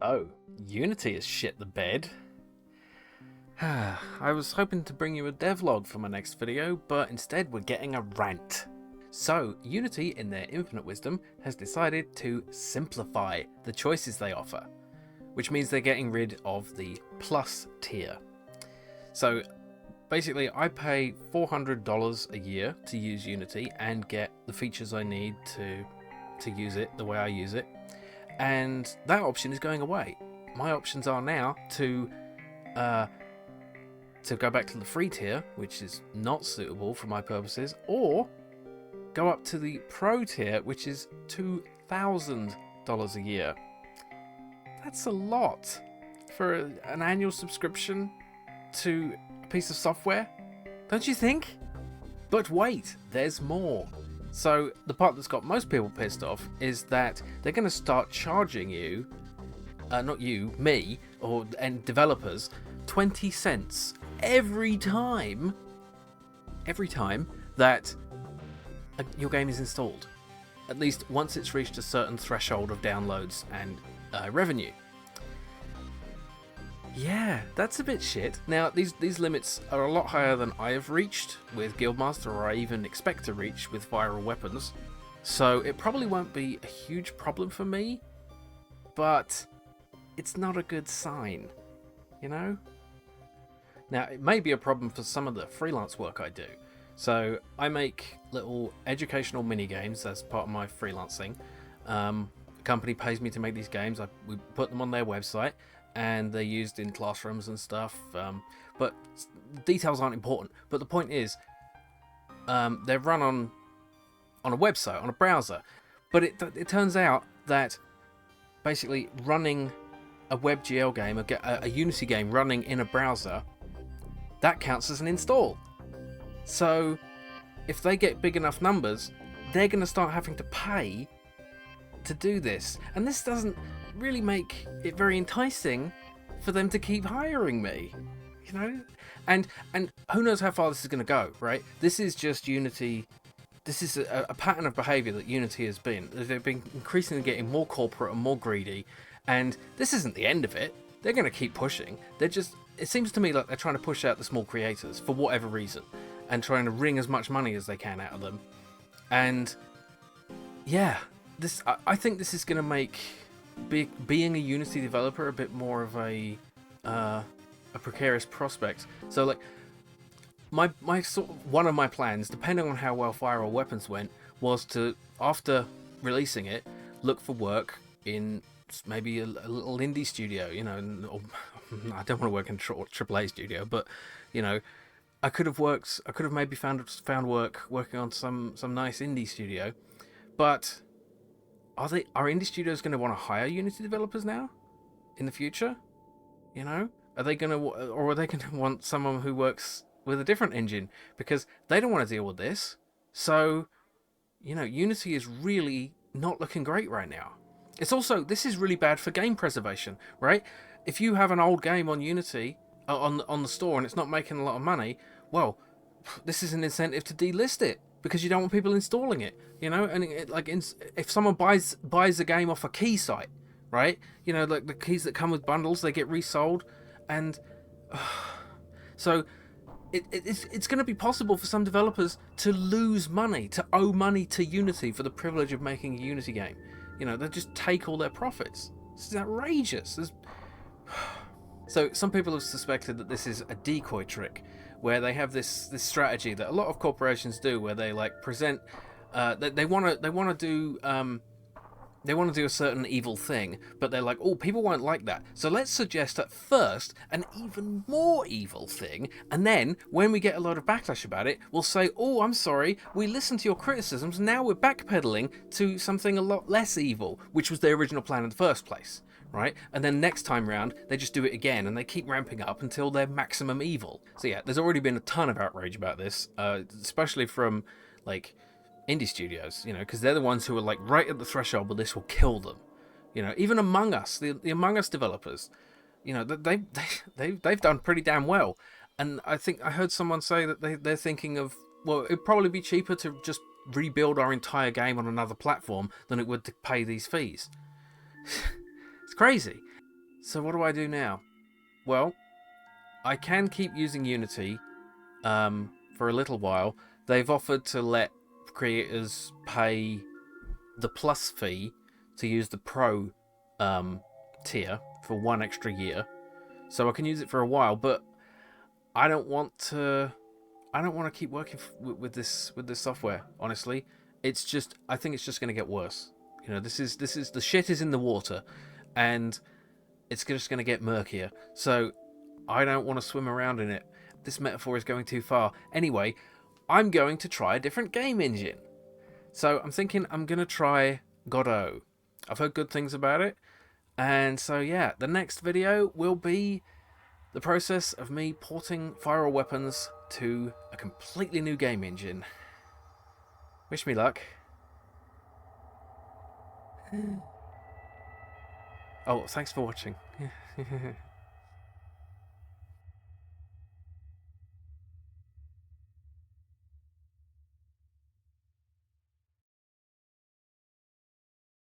Oh, Unity has shit the bed. I was hoping to bring you a devlog for my next video, but instead we're getting a rant. So, Unity, in their infinite wisdom, has decided to simplify the choices they offer, which means they're getting rid of the Plus tier. So, basically, I pay $400 a year to use Unity and get the features I need to use it the way I use it, and that option is going away. My options are now to go back to the free tier, which is not suitable for my purposes, or go up to the pro tier, which is $2,000 a year. That's a lot for an annual subscription to a piece of software, don't you think? But wait, there's more. So the part that's got most people pissed off is that they're going to start charging you, not you, me, and developers, 20 cents every time that your game is installed. At least once it's reached a certain threshold of downloads and revenue. Yeah, that's a bit shit. Now, these limits are a lot higher than I have reached with Guildmaster, or I even expect to reach with Viral Weapons. So it probably won't be a huge problem for me, but it's not a good sign, you know? Now, it may be a problem for some of the freelance work I do. So I make little educational mini games as part of my freelancing. The company pays me to make these games. We put them on their website, and they're used in classrooms and stuff. But details aren't important. But the point is, they're run on a website, on a browser. But it turns out that basically running a WebGL game, a Unity game running in a browser, that counts as an install. So if they get big enough numbers, they're going to start having to pay to do this. And this doesn't really make it very enticing for them to keep hiring me, you know? And who knows how far this is going to go, right? This is just Unity. This is a pattern of behavior that Unity has been. They've been increasingly getting more corporate and more greedy, and this isn't the end of it. They're going to keep pushing. It seems to me like they're trying to push out the small creators for whatever reason, and trying to wring as much money as they can out of them. And yeah, I think this is going to make being a Unity developer a bit more of a precarious prospect. So like my one of my plans, depending on how well Viral Weapons went, was to, after releasing it, look for work in maybe a little indie studio, you know. Or, I don't want to work in a AAA studio, but you know, I could have maybe found work working on some nice indie studio. But are indie studios going to want to hire Unity developers now in the future? You know, are they going to want someone who works with a different engine, because they don't want to deal with this? So, you know, Unity is really not looking great right now. This is really bad for game preservation, right? If you have an old game on Unity on the store and it's not making a lot of money, well, this is an incentive to delist it, because you don't want people installing it, you know. And if someone buys a game off a key site, right? You know, like the keys that come with bundles, they get resold, and so it's going to be possible for some developers to lose money, to owe money to Unity for the privilege of making a Unity game. You know, they just take all their profits. This is outrageous. So some people have suspected that this is a decoy trick, where they have this strategy that a lot of corporations do, where they like present they want to do a certain evil thing, but they're like, oh, people won't like that, so let's suggest at first an even more evil thing, and then when we get a lot of backlash about it, we'll say, oh, I'm sorry, we listened to your criticisms, now we're backpedaling to something a lot less evil, which was their original plan in the first place. Right? And then next time round, they just do it again, and they keep ramping up until they're maximum evil. So yeah, there's already been a ton of outrage about this, especially from like indie studios, you know, because they're the ones who are like right at the threshold where this will kill them. You know, even Among Us, the Among Us developers, you know, they've done pretty damn well. And I think I heard someone say that they're thinking of, well, it'd probably be cheaper to just rebuild our entire game on another platform than it would to pay these fees. It's crazy. So what do I do now? Well, I can keep using Unity for a little while. They've offered to let creators pay the plus fee to use the Pro tier for 1 extra year, so I can use it for a while. But I don't want to. I don't want to keep working with this software. Honestly, it's just. I think it's just going to get worse. You know, this is the shit is in the water, and it's just going to get murkier. So I don't want to swim around in it. This metaphor is going too far. Anyway, I'm going to try a different game engine. So I'm thinking I'm going to try Godot. I've heard good things about it. And so, yeah, the next video will be the process of me porting Fire Weapons to a completely new game engine. Wish me luck. Oh, thanks for watching.